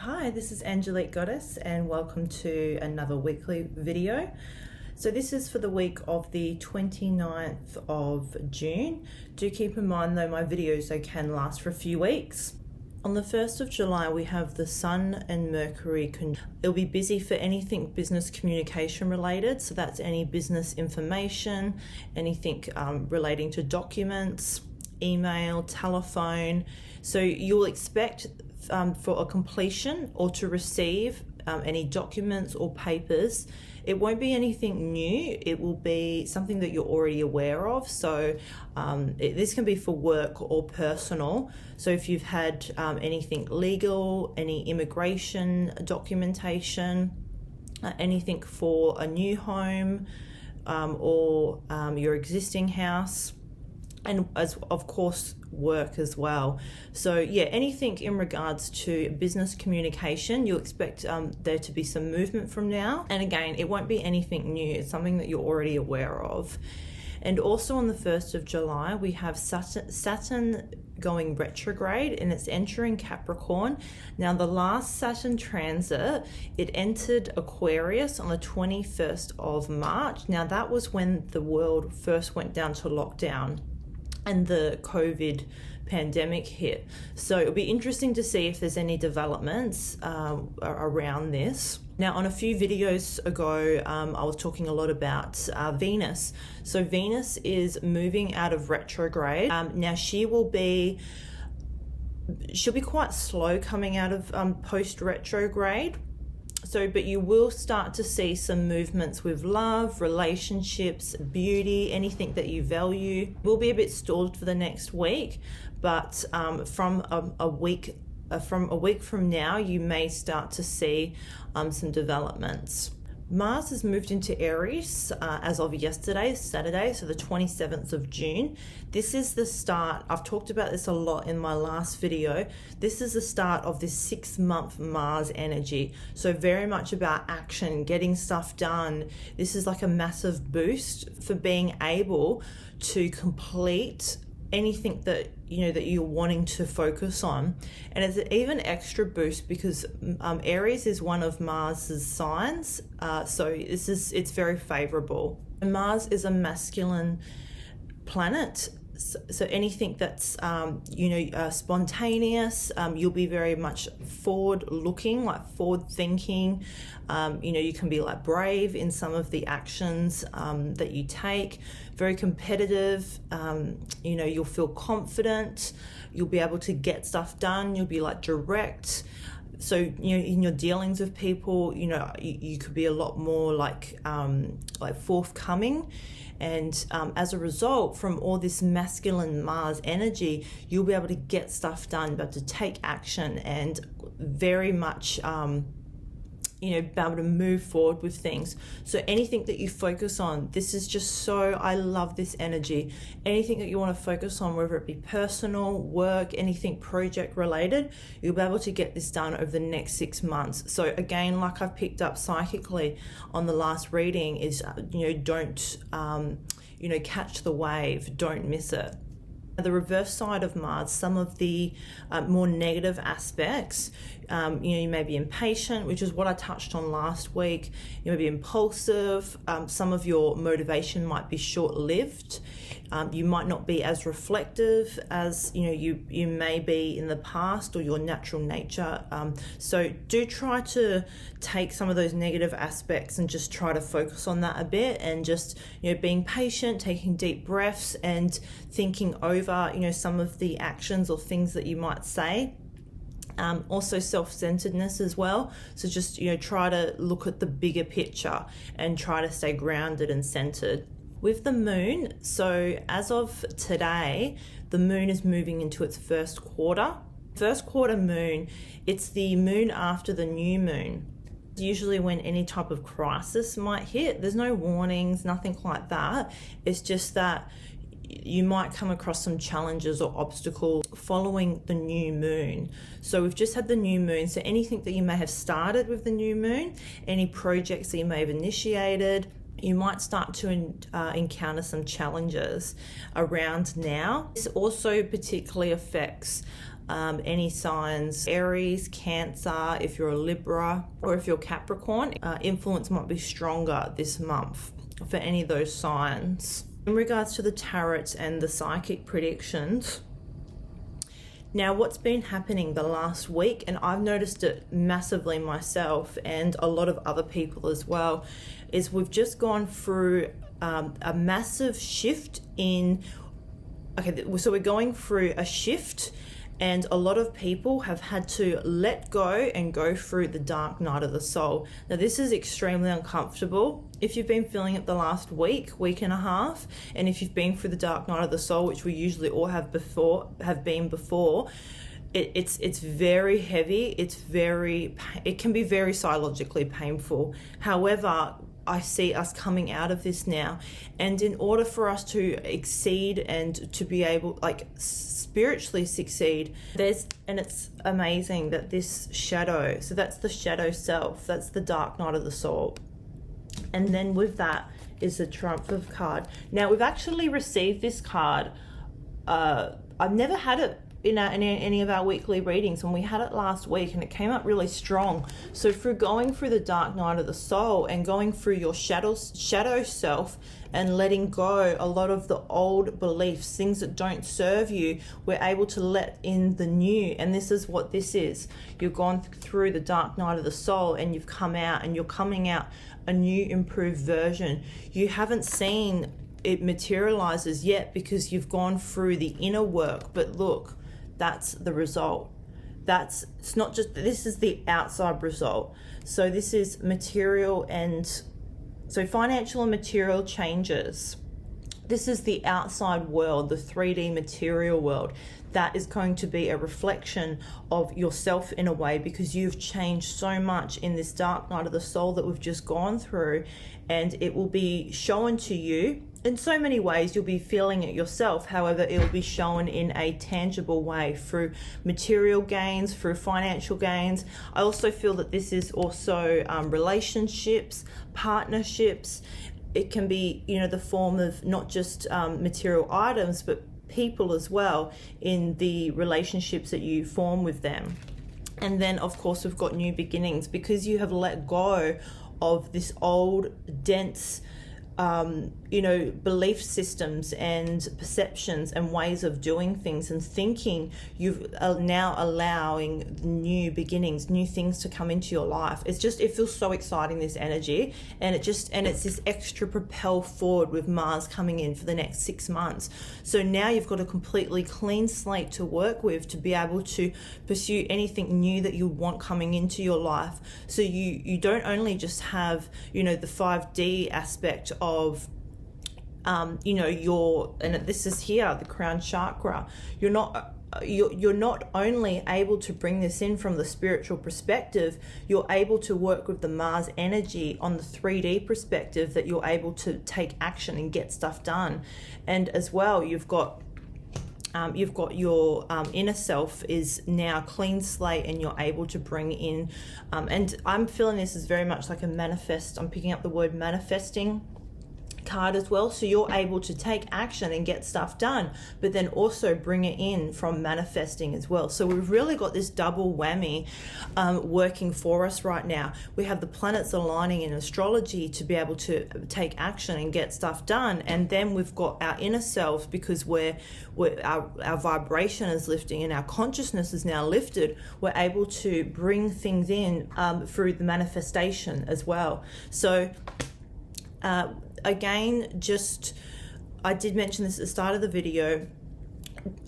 Hi, this is Angelique Goddess and welcome to another weekly video. So this is for the week of the 29th of June. Do keep in mind though my videos can last for a few weeks. On the 1st of July we have the Sun and Mercury. It'll be busy for anything business communication related, so that's any business information, anything relating to documents, email, telephone. So you'll expect for a completion or to receive any documents or papers. It won't be anything new, it will be something that you're already aware of. So this can be for work or personal. So if you've had anything legal, any immigration documentation, anything for a new home or your existing house, and as of course work as well. So yeah, anything in regards to business communication, you'll expect there to be some movement from now. And again, it won't be anything new, it's something that you're already aware of. And also on the 1st of July we have Saturn going retrograde and it's entering Capricorn. Now the last Saturn transit, it entered Aquarius on the 21st of March. Now that was when the world first went down to lockdown and the COVID pandemic hit. So it'll be interesting to see if there's any developments around this. Now on a few videos ago, I was talking a lot about Venus. So Venus is moving out of retrograde. Now she'll be quite slow coming out of post-retrograde. So, but you will start to see some movements with love, relationships, beauty, anything that you value. Will be a bit stalled for the next week, but from a week from now, you may start to see some developments. Mars has moved into Aries as of yesterday, Saturday, so the 27th of June. This is the start, I've talked about this a lot in my last video, this is the start of this 6-month Mars energy. So very much about action, getting stuff done. This is like a massive boost for being able to complete anything that that you're wanting to focus on. And it's an even extra boost because Aries is one of Mars's signs, so it's very favorable. And Mars is a masculine planet, so anything that's spontaneous, you'll be very much forward looking, like forward thinking. You can be like brave in some of the actions that you take, very competitive. You'll feel confident, you'll be able to get stuff done, you'll be like direct. So in your dealings with people, you could be a lot more like forthcoming. And as a result, from all this masculine Mars energy, you'll be able to get stuff done, but to take action and very much be able to move forward with things. So anything that you focus on, this is just so, I love this energy. Anything that you want to focus on, whether it be personal, work, anything project related, you'll be able to get this done over the next 6 months. So again, like I've picked up psychically on the last reading is, don't, catch the wave, don't miss it. The reverse side of Mars, some of the more negative aspects, you may be impatient, which is what I touched on last week. You may be impulsive. Some of your motivation might be short-lived. You might not be as reflective as you may be in the past, or your natural nature. So do try to take some of those negative aspects and just try to focus on that a bit, and just being patient, taking deep breaths, and thinking over some of the actions or things that you might say. Also self-centeredness as well. So just try to look at the bigger picture and try to stay grounded and centered. With the moon, so as of today, the moon is moving into its first quarter. First quarter moon, it's the moon after the new moon. Usually when any type of crisis might hit, there's no warnings, nothing like that. It's just that you might come across some challenges or obstacles following the new moon. So we've just had the new moon, so anything that you may have started with the new moon, any projects that you may have initiated, you might start to encounter some challenges around now. This also particularly affects any signs Aries, Cancer, if you're a Libra, or if you're Capricorn, influence might be stronger this month for any of those signs. In regards to the tarot and the psychic predictions, now what's been happening the last week, and I've noticed it massively myself and a lot of other people as well, is we've just gone through a massive shift in, so we're going through a shift, and a lot of people have had to let go and go through the dark night of the soul. Now this is extremely uncomfortable. If you've been feeling it the last week and a half, and if you've been through the dark night of the soul, which we usually all have been before, it's very heavy. It can be very psychologically painful. However, I see us coming out of this now, and in order for us to exceed and to be able, spiritually succeed, and it's amazing that this shadow, so that's the shadow self, that's the dark night of the soul, and then with that is the Triumph card. Now we've actually received this card. I've never had it in any of our weekly readings, and we had it last week and it came up really strong. So through going through the dark night of the soul and going through your shadow self and letting go a lot of the old beliefs, things that don't serve you, we're able to let in the new. And this is what this is. You've gone through the dark night of the soul and you've come out, and you're coming out a new improved version. You haven't seen it materializes yet because you've gone through the inner work, but look, that's the result. It's not just, this is the outside result. So this is material, and so financial and material changes. This is the outside world, the 3D material world. That is going to be a reflection of yourself in a way, because you've changed so much in this dark night of the soul that we've just gone through, and it will be shown to you in so many ways. You'll be feeling it yourself. However, it will be shown in a tangible way through material gains, through financial gains. I also feel that this is also relationships, partnerships. It can be, the form of not just material items, but people as well in the relationships that you form with them. And then, of course, we've got new beginnings, because you have let go of this old, dense, belief systems and perceptions and ways of doing things and thinking. You are now allowing new beginnings, new things to come into your life. It feels so exciting, this energy, and it's this extra propel forward with Mars coming in for the next 6 months. So now you've got a completely clean slate to work with to be able to pursue anything new that you want coming into your life. So you don't only just have, the 5D aspect of this is here, the crown chakra. You're not only able to bring this in from the spiritual perspective, you're able to work with the Mars energy on the 3D perspective, that you're able to take action and get stuff done. And as well, you've got your inner self is now clean slate, and you're able to bring in, and I'm feeling this is very much like a manifest. I'm picking up the word manifesting card as well. So you're able to take action and get stuff done, but then also bring it in from manifesting as well. So we've really got this double whammy working for us right now. We have the planets aligning in astrology to be able to take action and get stuff done, and then we've got our inner selves, because our vibration is lifting and our consciousness is now lifted. We're able to bring things in through the manifestation as well. So again, I did mention this at the start of the video.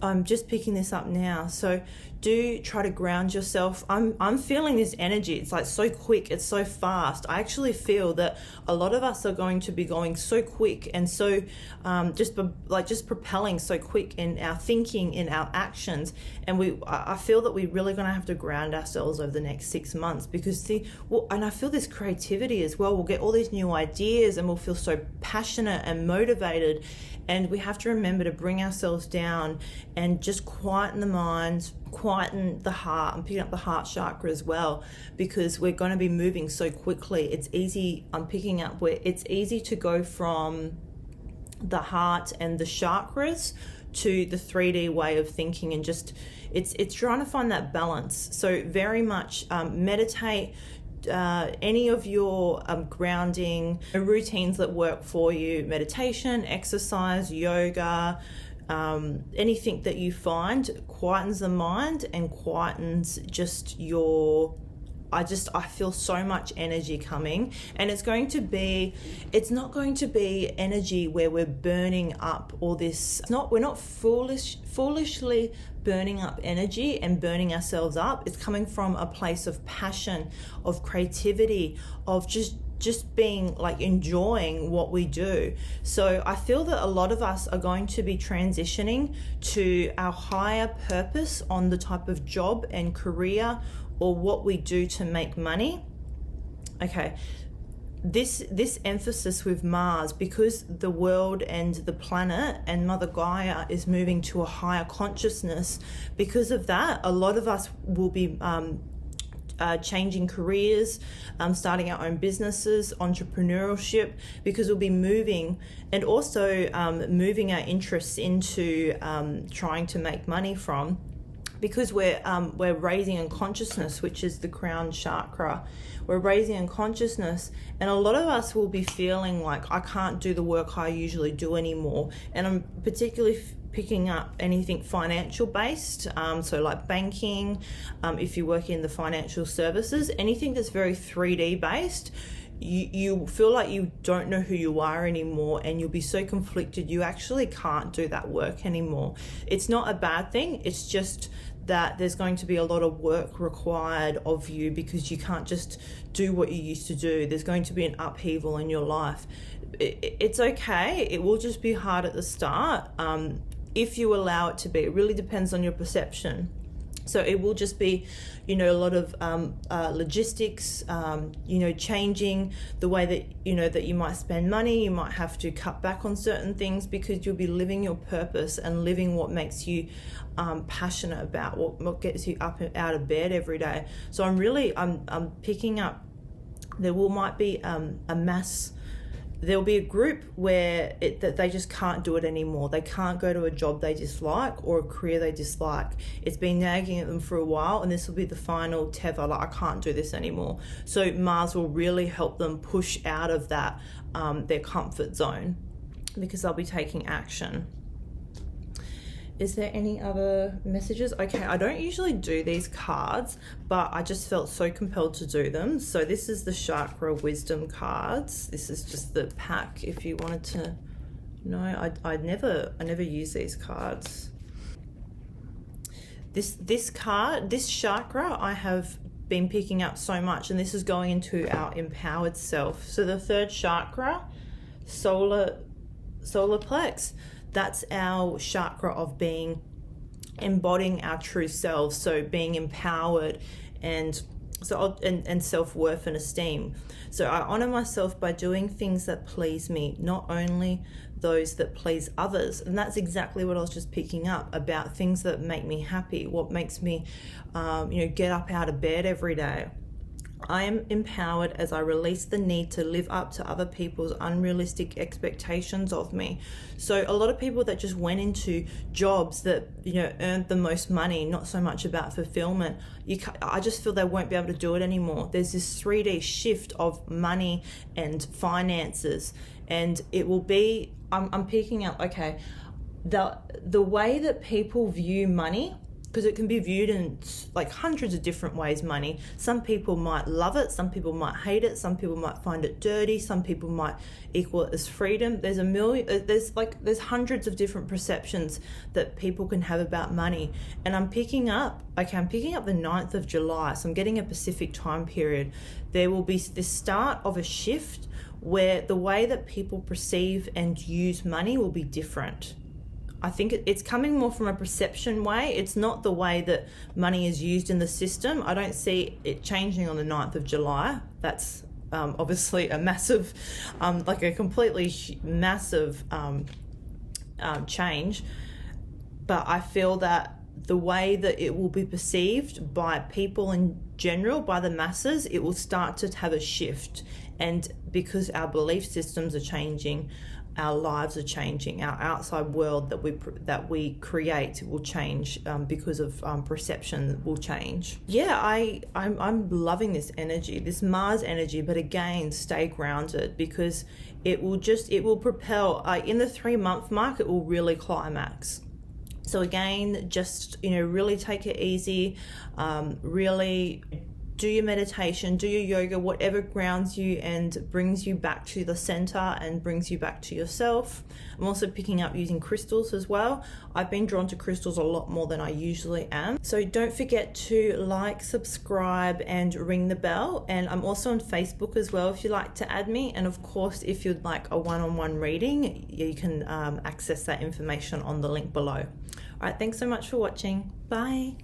I'm just picking this up now. So do try to ground yourself. I'm feeling this energy. It's like so quick. It's so fast. I actually feel that a lot of us are going to be going so quick and so just propelling so quick in our thinking, in our actions. And I feel that we're really going to have to ground ourselves over the next 6 months, because and I feel this creativity as well. We'll get all these new ideas and we'll feel so passionate and motivated. And we have to remember to bring ourselves down and just quieten the mind, quieten the heart. I'm picking up the heart chakra as well, because we're going to be moving so quickly. It's easy. I'm picking up where it's easy to go from the heart and the chakras to the 3D way of thinking, and just it's trying to find that balance. So very much meditate, any of your grounding routines that work for you, meditation, exercise, yoga, anything that you find quietens the mind and quietens just your, I feel so much energy coming, and it's not going to be energy where we're burning up all this. We're not foolishly burning up energy and burning ourselves up. It's coming from a place of passion, of creativity, of just being like enjoying what we do. So I feel that a lot of us are going to be transitioning to our higher purpose on the type of job and career or what we do to make money. Okay, this emphasis with Mars, because the world and the planet and Mother Gaia is moving to a higher consciousness, because of that, a lot of us will be changing careers, starting our own businesses, entrepreneurship, because we'll be moving, and also moving our interests into trying to make money from, because we're raising in consciousness, which is the crown chakra. We're raising in consciousness, and a lot of us will be feeling like, I can't do the work I usually do anymore. And I'm particularly picking up anything financial based, so like banking, if you work in the financial services, anything that's very 3D based, you feel like you don't know who you are anymore, and you'll be so conflicted you actually can't do that work anymore. It's not a bad thing, it's just that there's going to be a lot of work required of you, because you can't just do what you used to do. There's going to be an upheaval in your life. It's okay, it will just be hard at the start, if you allow it to be. It really depends on your perception. So it will just be, a lot of logistics, changing the way that, that you might spend money. You might have to cut back on certain things, because you'll be living your purpose and living what makes you passionate about, what gets you up and out of bed every day. So I'm picking up, might be a mass. There'll be a group where that they just can't do it anymore. They can't go to a job they dislike or a career they dislike. It's been nagging at them for a while, and this will be the final tether, like, I can't do this anymore. So Mars will really help them push out of that, their comfort zone, because they'll be taking action. Is there any other messages? Okay, I don't usually do these cards, but I just felt so compelled to do them. So this is the Chakra Wisdom cards. This is just the pack if you wanted to know. I never use these cards. This card, this chakra, I have been picking up so much, and this is going into our empowered self. So the third chakra, solar plex, that's our chakra of embodying our true selves, so being empowered and self-worth and esteem. So I honor myself by doing things that please me, not only those that please others. And that's exactly what I was just picking up about, things that make me happy, what makes me get up out of bed every day. I am empowered as I release the need to live up to other people's unrealistic expectations of me. So a lot of people that just went into jobs that earned the most money, not so much about fulfillment, I just feel they won't be able to do it anymore. There's this 3D shift of money and finances, and it will be, I'm picking up, okay, the way that people view money, because it can be viewed in like hundreds of different ways, money. Some people might love it, some people might hate it, some people might find it dirty, some people might equal it as freedom. There's hundreds of different perceptions that people can have about money. And I'm picking up the 9th of July, so I'm getting a Pacific time period. There will be the start of a shift where the way that people perceive and use money will be different. I think it's coming more from a perception way. It's not the way that money is used in the system. I don't see it changing on the 9th of July. That's obviously a massive, a completely massive change. But I feel that the way that it will be perceived by people in general, by the masses, it will start to have a shift. And because our belief systems are changing, our lives are changing. Our outside world that we create will change because of perception will change. Yeah, I'm loving this energy, this Mars energy, but again, stay grounded, because it will propel in the 3-month mark. It will really climax. So again, just really take it easy, really do your meditation, do your yoga, whatever grounds you and brings you back to the center and brings you back to yourself. I'm also picking up using crystals as well. I've been drawn to crystals a lot more than I usually am. So don't forget to like, subscribe, and ring the bell. And I'm also on Facebook as well if you'd like to add me. And of course, if you'd like a one-on-one reading, you can access that information on the link below. All right, thanks so much for watching. Bye.